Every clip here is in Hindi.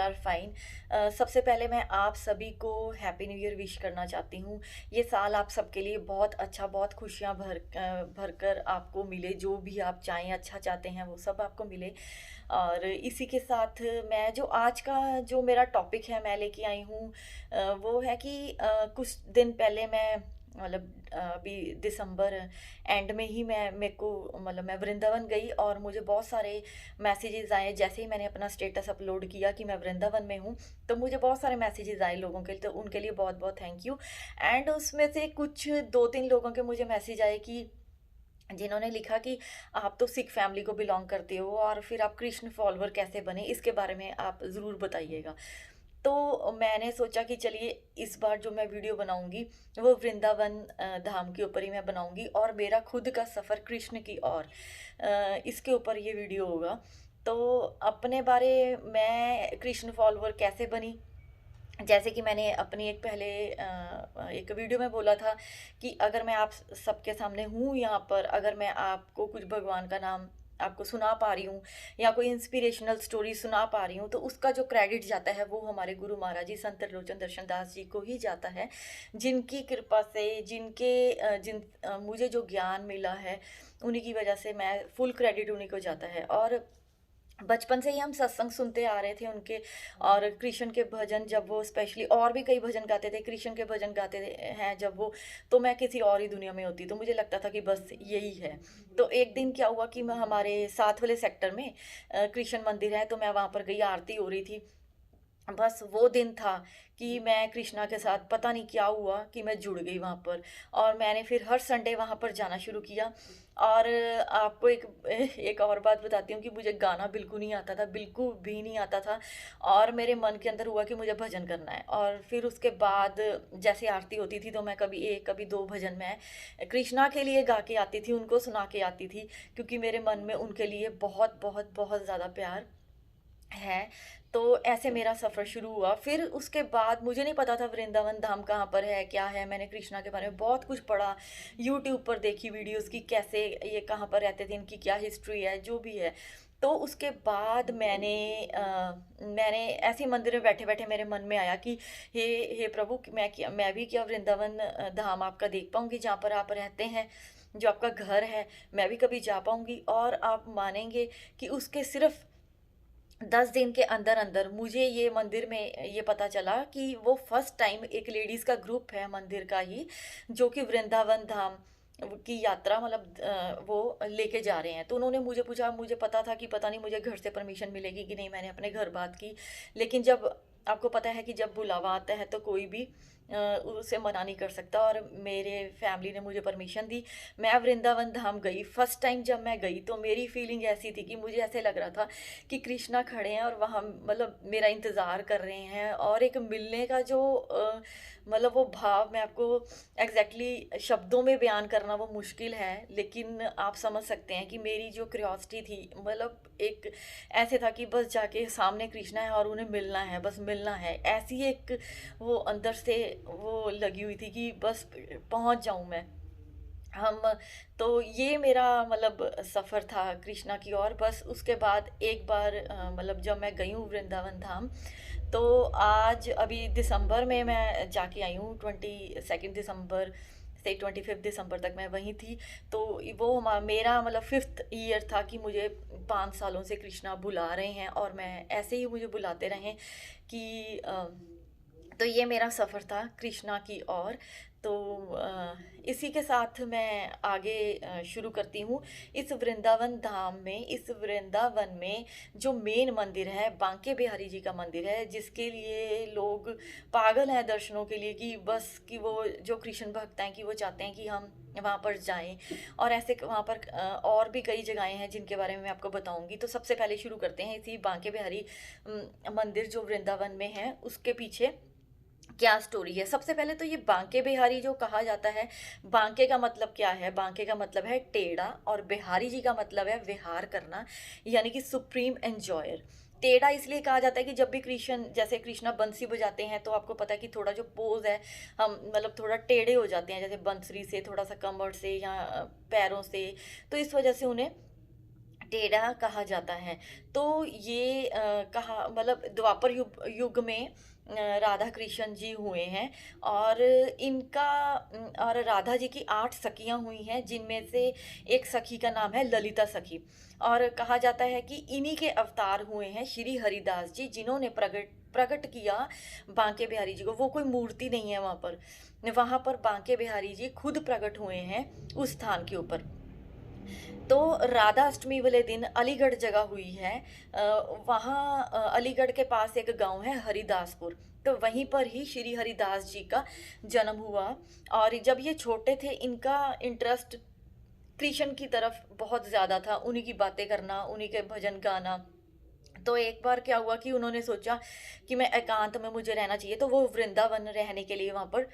Are fine. सबसे पहले मैं आप सभी को हैप्पी न्यू ईयर विश करना चाहती हूँ। ये साल आप सबके लिए बहुत अच्छा, बहुत खुशियाँ भर कर आपको मिले, जो भी आप चाहें, अच्छा चाहते हैं वो सब आपको मिले। और इसी के साथ मैं जो आज का जो मेरा टॉपिक है मैं लेके आई हूँ, वो है कि कुछ दिन पहले मैं मतलब अभी दिसंबर एंड में ही मैं मेरे को मतलब मैं वृंदावन गई और मुझे बहुत सारे मैसेजेस आए जैसे ही मैंने अपना स्टेटस अपलोड किया कि मैं वृंदावन में हूँ। तो मुझे बहुत सारे मैसेजेस आए लोगों के लिए, तो उनके लिए बहुत बहुत थैंक यू। एंड उसमें से कुछ दो तीन लोगों के मुझे मैसेज आए कि जिन्होंने लिखा कि आप तो सिख फैमिली को बिलोंग करते हो और फिर आप कृष्ण फॉलोअर कैसे बने, इसके बारे में आप ज़रूर बताइएगा। तो मैंने सोचा कि चलिए इस बार जो मैं वीडियो बनाऊंगी वो वृंदावन धाम के ऊपर ही मैं बनाऊंगी और मेरा खुद का सफ़र कृष्ण की ओर, इसके ऊपर ये वीडियो होगा। तो अपने बारे, मैं कृष्ण फॉलोअर कैसे बनी, जैसे कि मैंने अपनी एक पहले एक वीडियो में बोला था कि अगर मैं आप सबके सामने हूँ यहाँ पर, अगर मैं आपको कुछ भगवान का नाम आपको सुना पा रही हूँ या कोई इंस्पिरेशनल स्टोरी सुना पा रही हूँ, तो उसका जो क्रेडिट जाता है वो हमारे गुरु महाराज जी संत त्रिलोचन दर्शन दास जी को ही जाता है, जिनकी कृपा से, मुझे जो ज्ञान मिला है उन्हीं की वजह से मैं फुल क्रेडिट उन्हीं को जाता है। और बचपन से ही हम सत्संग सुनते आ रहे थे उनके, और कृष्ण के भजन जब वो स्पेशली, और भी कई भजन गाते थे, कृष्ण के भजन गाते हैं जब वो, तो मैं किसी और ही दुनिया में होती, तो मुझे लगता था कि बस यही है। तो एक दिन क्या हुआ कि मैं हमारे साथ वाले सेक्टर में कृष्ण मंदिर है, तो मैं वहाँ पर गई, आरती हो रही थी। बस वो दिन था कि मैं कृष्णा के साथ पता नहीं क्या हुआ कि मैं जुड़ गई वहाँ पर, और मैंने फिर हर संडे वहाँ पर जाना शुरू किया। और आपको एक एक और बात बताती हूँ कि मुझे गाना बिल्कुल नहीं आता था, बिल्कुल भी नहीं आता था। और मेरे मन के अंदर हुआ कि मुझे भजन करना है, और फिर उसके बाद जैसे आरती होती थी तो मैं कभी एक कभी दो भजन मैं कृष्णा के लिए गा के आती थी, उनको सुना के आती थी, क्योंकि मेरे मन में उनके लिए बहुत बहुत बहुत ज़्यादा प्यार है। तो ऐसे मेरा सफ़र शुरू हुआ। फिर उसके बाद मुझे नहीं पता था वृंदावन धाम कहाँ पर है, क्या है। मैंने कृष्णा के बारे में बहुत कुछ पढ़ा, यूट्यूब पर देखी वीडियोस कि कैसे ये कहाँ पर रहते थे, इनकी क्या हिस्ट्री है, जो भी है। तो उसके बाद मैंने ऐसे ही मंदिर में बैठे बैठे मेरे मन में आया कि हे हे प्रभु, मैं भी क्या वृंदावन धाम आपका देख पाऊँगी, जहाँ पर आप रहते हैं, जो आपका घर है, मैं भी कभी जा पाऊँगी। और आप मानेंगे कि उसके सिर्फ 10 दिन के अंदर अंदर मुझे ये मंदिर में ये पता चला कि वो फर्स्ट टाइम एक लेडीज़ का ग्रुप है मंदिर का ही, जो कि वृंदावन धाम की यात्रा मतलब वो लेके जा रहे हैं। तो उन्होंने मुझे पूछा, मुझे पता था कि पता नहीं मुझे घर से परमिशन मिलेगी कि नहीं, मैंने अपने घर बात की। लेकिन जब आपको पता है कि जब बुलावा आता है तो कोई भी उसे मना नहीं कर सकता, और मेरे फैमिली ने मुझे परमिशन दी। मैं वृंदावन धाम गई, फर्स्ट टाइम जब मैं गई तो मेरी फीलिंग ऐसी थी कि मुझे ऐसे लग रहा था कि कृष्णा खड़े हैं और वहाँ मतलब मेरा इंतज़ार कर रहे हैं, और एक मिलने का जो मतलब वो भाव, मैं आपको एग्जैक्टली शब्दों में बयान करना वो मुश्किल है, लेकिन आप समझ सकते हैं कि मेरी जो क्यूरियोसिटी थी, मतलब एक ऐसे था कि बस जाके सामने कृष्णा है और उन्हें मिलना है, बस मिलना है, ऐसी एक वो अंदर से वो लगी हुई थी कि बस पहुंच जाऊं मैं। हम तो ये मेरा मतलब सफ़र था कृष्णा की ओर। बस उसके बाद एक बार मतलब जब मैं गई हूँ वृंदावन धाम, तो आज अभी दिसंबर में मैं जाके आई हूँ, 22 दिसंबर से 25 दिसंबर तक मैं वहीं थी। तो वो मेरा मतलब 5th ईयर था कि मुझे 5 सालों से कृष्णा बुला रहे हैं, और मैं ऐसे ही मुझे बुलाते रहें कि तो ये मेरा सफ़र था कृष्णा की ओर। तो इसी के साथ मैं आगे शुरू करती हूँ। इस वृंदावन धाम में, इस वृंदावन में जो मेन मंदिर है बांके बिहारी जी का मंदिर है, जिसके लिए लोग पागल हैं दर्शनों के लिए, कि बस कि वो जो कृष्ण भक्त हैं कि वो चाहते हैं कि हम वहाँ पर जाएं। और ऐसे वहाँ पर और भी कई जगहें हैं जिनके बारे में मैं आपको बताऊंगी। तो सबसे पहले शुरू करते हैं इसी बांके बिहारी मंदिर जो वृंदावन में है, उसके पीछे क्या स्टोरी है। सबसे पहले तो ये बांके बिहारी जो कहा जाता है, बांके का मतलब क्या है? बांके का मतलब है टेढ़ा, और बिहारी जी का मतलब है विहार करना, यानी कि सुप्रीम एंजॉयर। टेढ़ा इसलिए कहा जाता है कि जब भी कृष्ण, जैसे कृष्णा बंसी बजाते हैं, तो आपको पता है कि थोड़ा जो पोज है, हम मतलब थोड़ा टेढ़े हो जाते हैं, जैसे बंसरी से थोड़ा सा कमर से या पैरों से। तो इस वजह से उन्हें टेढ़ा कहा जाता है। तो ये कहा मतलब द्वापर युग में राधा कृष्ण जी हुए हैं और और राधा जी की 8 सखियाँ हुई हैं, जिनमें से एक सखी का नाम है ललिता सखी। और कहा जाता है कि इन्हीं के अवतार हुए हैं श्री हरिदास जी, जिन्होंने प्रगट प्रकट किया बांके बिहारी जी को। वो कोई मूर्ति नहीं है वहाँ पर। वहाँ पर बांके बिहारी जी खुद प्रकट हुए हैं उस स्थान के ऊपर। तो राधा अष्टमी वाले दिन अलीगढ़ जगह हुई है। वहाँ अलीगढ़ के पास एक गांव है हरिदासपुर। तो वहीं पर ही श्री हरिदास जी का जन्म हुआ। और जब ये छोटे थे, इनका इंटरेस्ट कृष्ण की तरफ बहुत ज़्यादा था, उन्हीं की बातें करना, उन्हीं के भजन गाना। तो एक बार क्या हुआ कि उन्होंने सोचा कि मैं एकांत में मुझे रहना चाहिए, तो वो वृंदावन रहने के लिए वहाँ पर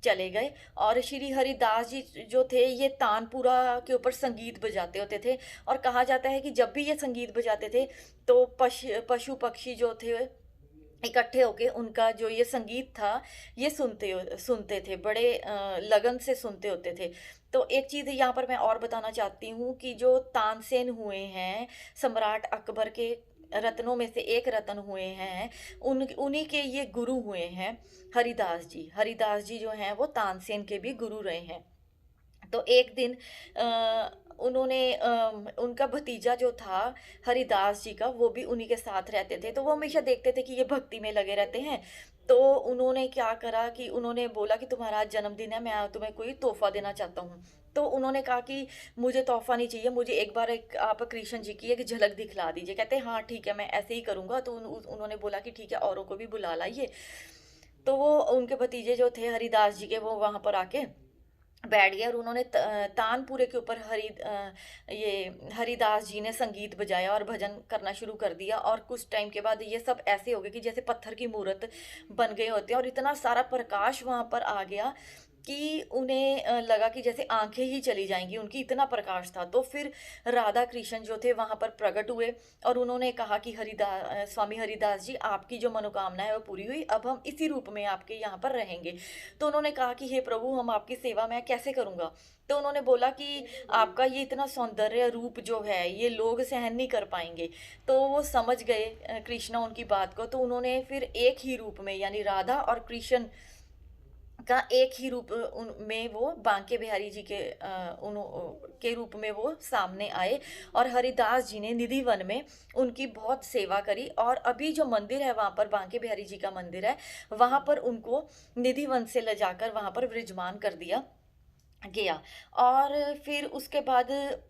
चले गए। और श्री हरिदास जी जो थे, ये तानपुरा के ऊपर संगीत बजाते होते थे। और कहा जाता है कि जब भी ये संगीत बजाते थे, तो पशु पक्षी जो थे इकट्ठे होके उनका जो ये संगीत था, ये सुनते थे, बड़े लगन से सुनते होते थे। तो एक चीज़ यहाँ पर मैं और बताना चाहती हूँ कि जो तानसेन हुए हैं, सम्राट अकबर के रत्नों में से एक रत्न हुए हैं, उन उन्हीं के ये गुरु हुए हैं हरिदास जी। हरिदास जी जो हैं वो तानसेन के भी गुरु रहे हैं। तो एक दिन उन्होंने उनका भतीजा जो था हरिदास जी का, वो भी उन्हीं के साथ रहते थे। तो वो हमेशा देखते थे कि ये भक्ति में लगे रहते हैं। तो उन्होंने क्या करा कि उन्होंने बोला कि तुम्हारा आज जन्मदिन है, मैं तुम्हें कोई तोहफा देना चाहता हूँ। तो उन्होंने कहा कि मुझे तोहफा नहीं चाहिए, मुझे एक बार एक आप कृष्ण जी की एक झलक दिखला दीजिए। कहते हैं हाँ ठीक है, मैं ऐसे ही करूँगा। तो उन्होंने बोला कि ठीक है, औरों को भी बुला लाइए। तो वो उनके भतीजे जो थे हरिदास जी के, वो वहाँ पर आके बैठ गए और उन्होंने तानपुरे के ऊपर ये हरिदास जी ने संगीत बजाया और भजन करना शुरू कर दिया। और कुछ टाइम के बाद ये सब ऐसे हो गए कि जैसे पत्थर की मूर्त बन गए होते हैं, और इतना सारा प्रकाश वहाँ पर आ गया कि उन्हें लगा कि जैसे आंखें ही चली जाएंगी, उनकी इतना प्रकाश था। तो फिर राधा कृष्ण जो थे वहाँ पर प्रकट हुए और उन्होंने कहा कि स्वामी हरिदास जी, आपकी जो मनोकामना है वो पूरी हुई, अब हम इसी रूप में आपके यहाँ पर रहेंगे। तो उन्होंने कहा कि हे प्रभु, हम आपकी सेवा मैं कैसे करूँगा। तो उन्होंने बोला कि आपका ये इतना सौंदर्य रूप जो है, ये लोग सहन नहीं कर पाएंगे। तो वो समझ गए कृष्णा उनकी बात को। तो उन्होंने फिर एक ही रूप में, यानी राधा और कृष्ण का एक ही रूप में वो बांके बिहारी जी के रूप में वो सामने आए। और हरिदास जी ने निधि वन में उनकी बहुत सेवा करी। और अभी जो मंदिर है वहाँ पर, बांके बिहारी जी का मंदिर है, वहाँ पर उनको निधि वन से ले जाकर वहाँ पर विराजमान कर दिया गया। और फिर उसके बाद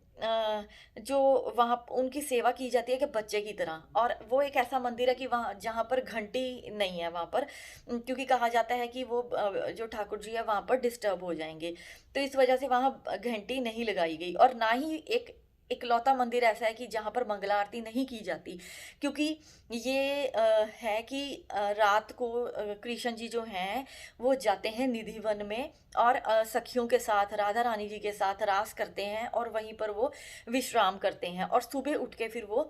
जो वहाँ उनकी सेवा की जाती है कि बच्चे की तरह। और वो एक ऐसा मंदिर है कि वहाँ जहाँ पर घंटी नहीं है वहाँ पर, क्योंकि कहा जाता है कि वो जो ठाकुर जी है वहाँ पर डिस्टर्ब हो जाएंगे। तो इस वजह से वहाँ घंटी नहीं लगाई गई। और ना ही एक इकलौता मंदिर ऐसा है कि जहाँ पर मंगला आरती नहीं की जाती, क्योंकि ये है कि रात को कृष्ण जी जो हैं वो जाते हैं निधि वन में और सखियों के साथ, राधा रानी जी के साथ रास करते हैं और वहीं पर वो विश्राम करते हैं। और सुबह उठ के फिर वो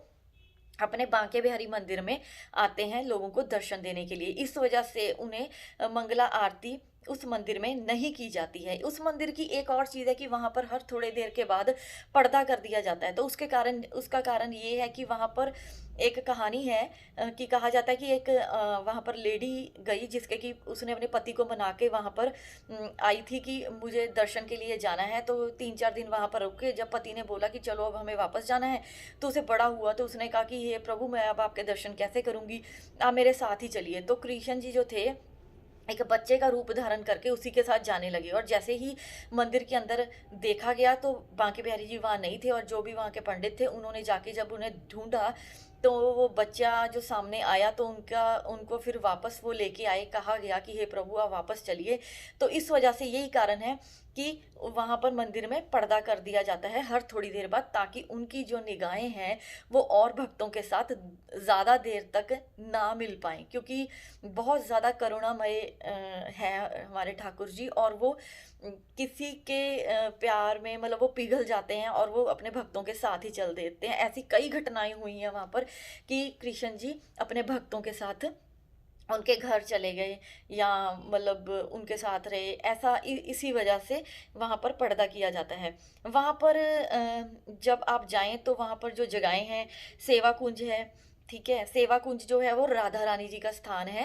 अपने बांके बिहारी मंदिर में आते हैं लोगों को दर्शन देने के लिए। इस वजह से उन्हें मंगला आरती उस मंदिर में नहीं की जाती है। उस मंदिर की एक और चीज़ है कि वहाँ पर हर थोड़े देर के बाद पर्दा कर दिया जाता है। तो उसका कारण ये है कि वहाँ पर एक कहानी है कि कहा जाता है कि एक वहाँ पर लेडी गई, जिसके कि उसने अपने पति को मना के वहाँ पर आई थी कि मुझे दर्शन के लिए जाना है। तो 3-4 दिन वहाँ पर रुके। जब पति ने बोला कि चलो अब हमें वापस जाना है, तो उसे बड़ा हुआ। तो उसने कहा कि हे प्रभु, मैं अब आपके दर्शन कैसे करूँगी, आप मेरे साथ ही चलिए। तो कृष्ण जी जो थे एक बच्चे का रूप धारण करके उसी के साथ जाने लगे। और जैसे ही मंदिर के अंदर देखा गया तो बांके बिहारी जी वहाँ नहीं थे। और जो भी वहाँ के पंडित थे, उन्होंने जाके जब उन्हें ढूंढा, तो वो बच्चा जो सामने आया, तो उनको फिर वापस वो लेके आए। कहा गया कि हे प्रभु, आप वापस चलिए। तो इस वजह से यही कारण है कि वहाँ पर मंदिर में पर्दा कर दिया जाता है हर थोड़ी देर बाद, ताकि उनकी जो निगाहें हैं वो और भक्तों के साथ ज़्यादा देर तक ना मिल पाएँ, क्योंकि बहुत ज़्यादा करुणामय हैं हमारे ठाकुर जी। और वो किसी के प्यार में मतलब वो पिघल जाते हैं और वो अपने भक्तों के साथ ही चल देते हैं। ऐसी कई घटनाएं हुई हैं वहाँ पर कि कृष्ण जी अपने भक्तों के साथ उनके घर चले गए या मतलब उनके साथ रहे, ऐसा इसी वजह से वहाँ पर पर्दा किया जाता है। वहाँ पर जब आप जाएँ तो वहाँ पर जो जगहें हैं, सेवा कुंज है, ठीक है? सेवा कुंज जो है वो राधा रानी जी का स्थान है।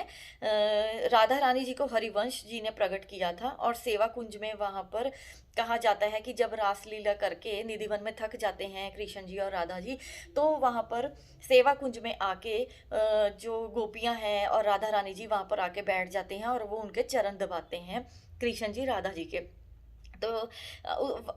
राधा रानी जी को हरिवंश जी ने प्रकट किया था और सेवा कुंज में वहाँ पर कहा जाता है कि जब रासलीला करके निधिवन में थक जाते हैं कृष्ण जी और राधा जी, तो वहाँ पर सेवा कुंज में आके जो गोपियाँ हैं और राधा रानी जी वहाँ पर आके बैठ जाते हैं और वो उनके चरण दबाते हैं, कृष्ण जी राधा जी के। तो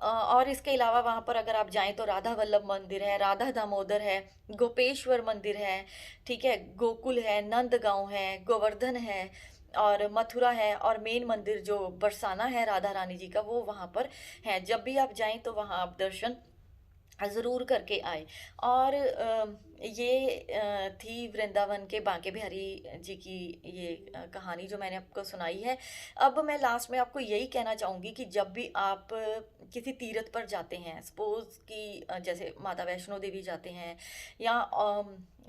और इसके अलावा वहाँ पर अगर आप जाएँ तो राधा वल्लभ मंदिर है, राधा दामोदर है, गोपेश्वर मंदिर है, ठीक है? गोकुल है, नंदगाँव है, गोवर्धन है और मथुरा है और मेन मंदिर जो बरसाना है राधा रानी जी का वो वहाँ पर है। जब भी आप जाएँ तो वहाँ आप दर्शन ज़रूर करके आए। और ये थी वृंदावन के बांके बिहारी जी की ये कहानी जो मैंने आपको सुनाई है। अब मैं लास्ट में आपको यही कहना चाहूँगी कि जब भी आप किसी तीर्थ पर जाते हैं, सपोज़ कि जैसे माता वैष्णो देवी जाते हैं या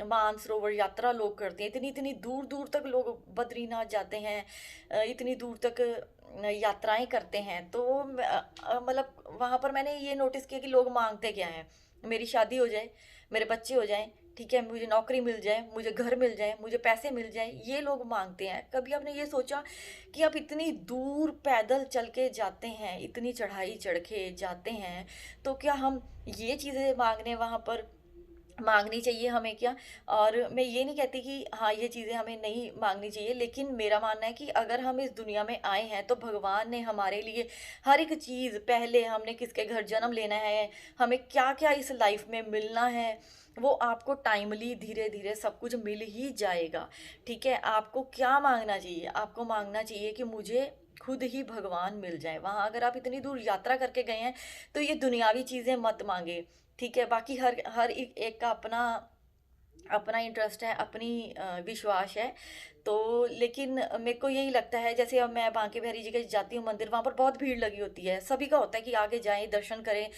मानसरोवर यात्रा लोग करते हैं, इतनी-इतनी दूर-दूर तक लोग बद्रीनाथ जाते हैं, इतनी दूर तक यात्राएँ करते हैं, तो मतलब वहाँ पर मैंने ये नोटिस किया कि लोग माँगते क्या हैं? मेरी शादी हो जाए, मेरे बच्चे हो जाएँ, ठीक है? मुझे नौकरी मिल जाए, मुझे घर मिल जाए, मुझे पैसे मिल जाएँ, ये लोग माँगते हैं। कभी आपने ये सोचा कि आप इतनी दूर पैदल चल के जाते हैं, इतनी चढ़ाई चढ़ के जाते हैं, तो क्या हम ये चीज़ें माँगने वहाँ पर माँगनी चाहिए हमें क्या? और मैं ये नहीं कहती कि हाँ, ये चीज़ें हमें नहीं माँगनी चाहिए, लेकिन मेरा मानना है कि अगर हम इस दुनिया में आए हैं, तो भगवान ने हमारे लिए हर एक चीज़, पहले हमने किसके घर जन्म लेना है, हमें क्या-क्या इस लाइफ़ में मिलना है, वो आपको टाइमली धीरे-धीरे सब कुछ मिल ही जाएगा, ठीक है? आपको क्या माँगना चाहिए? आपको माँगना चाहिए कि मुझे खुद ही भगवान मिल जाएँ। वहाँ अगर आप इतनी दूर यात्रा करके गए हैं, तो ये दुनियावी चीज़ें मत माँगे। ठीक है, बाकी हर हर एक का अपना अपना इंटरेस्ट है, अपनी विश्वास है। तो लेकिन मेरे को यही लगता है जैसे अब मैं बांके बिहारी जी के जाती हूँ मंदिर, वहाँ पर बहुत भीड़ लगी होती है। सभी का होता है कि आगे जाएँ, दर्शन करें,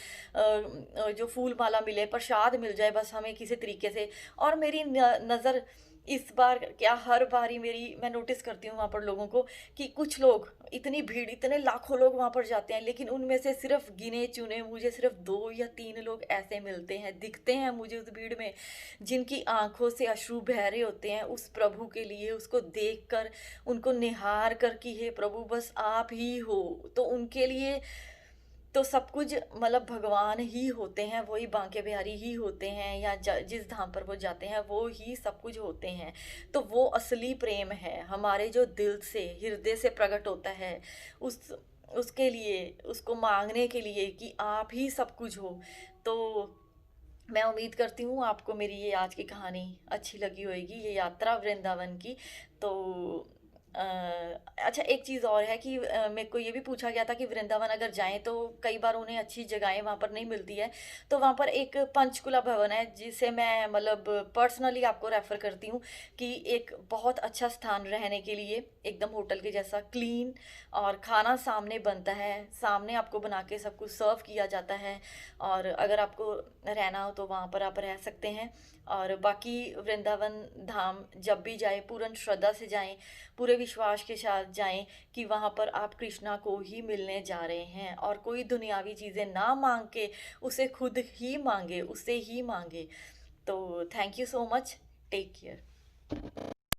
जो फूल माला मिले, प्रसाद मिल जाए बस हमें किसी तरीके से। और मेरी नज़र इस बार क्या हर बारी मेरी मैं नोटिस करती हूँ वहाँ पर लोगों को कि कुछ लोग, इतनी भीड़, इतने लाखों लोग वहाँ पर जाते हैं, लेकिन उनमें से सिर्फ़ गिने-चुने मुझे सिर्फ़ 2 या 3 लोग ऐसे मिलते हैं, दिखते हैं मुझे उस भीड़ में, जिनकी आँखों से अश्रु बह रहे होते हैं उस प्रभु के लिए, उसको देखकर, उनको निहार कर कि हे प्रभु बस आप ही हो। तो उनके लिए तो सब कुछ मतलब भगवान ही होते हैं, वही बांके बिहारी ही होते हैं या जिस धाम पर वो जाते हैं वो ही सब कुछ होते हैं। तो वो असली प्रेम है, हमारे जो दिल से, हृदय से प्रकट होता है, उस उसके लिए, उसको माँगने के लिए कि आप ही सब कुछ हो। तो मैं उम्मीद करती हूँ आपको मेरी ये आज की कहानी अच्छी लगी होएगी, ये यात्रा वृंदावन की। तो अ, अच्छा एक चीज़ और है कि मेरे को ये भी पूछा गया था कि वृंदावन अगर जाएँ तो कई बार उन्हें अच्छी जगहें वहाँ पर नहीं मिलती है। तो वहाँ पर एक पंचकुला भवन है जिसे मैं मतलब पर्सनली आपको रेफ़र करती हूँ कि एक बहुत अच्छा स्थान रहने के लिए, एकदम होटल के जैसा क्लीन, और खाना सामने बनता है, सामने आपको बना के सब कुछ सर्व किया जाता है। और अगर आपको रहना हो तो वहाँ पर आप रह सकते हैं। और बाकी वृंदावन धाम जब भी जाएँ पूर्ण श्रद्धा से जाएँ, पूरे विश्वास के साथ जाएँ कि वहाँ पर आप कृष्णा को ही मिलने जा रहे हैं और कोई दुनियावी चीज़ें ना माँग के उसे खुद ही माँगे, उससे ही माँगे। तो thank you so much. Take care.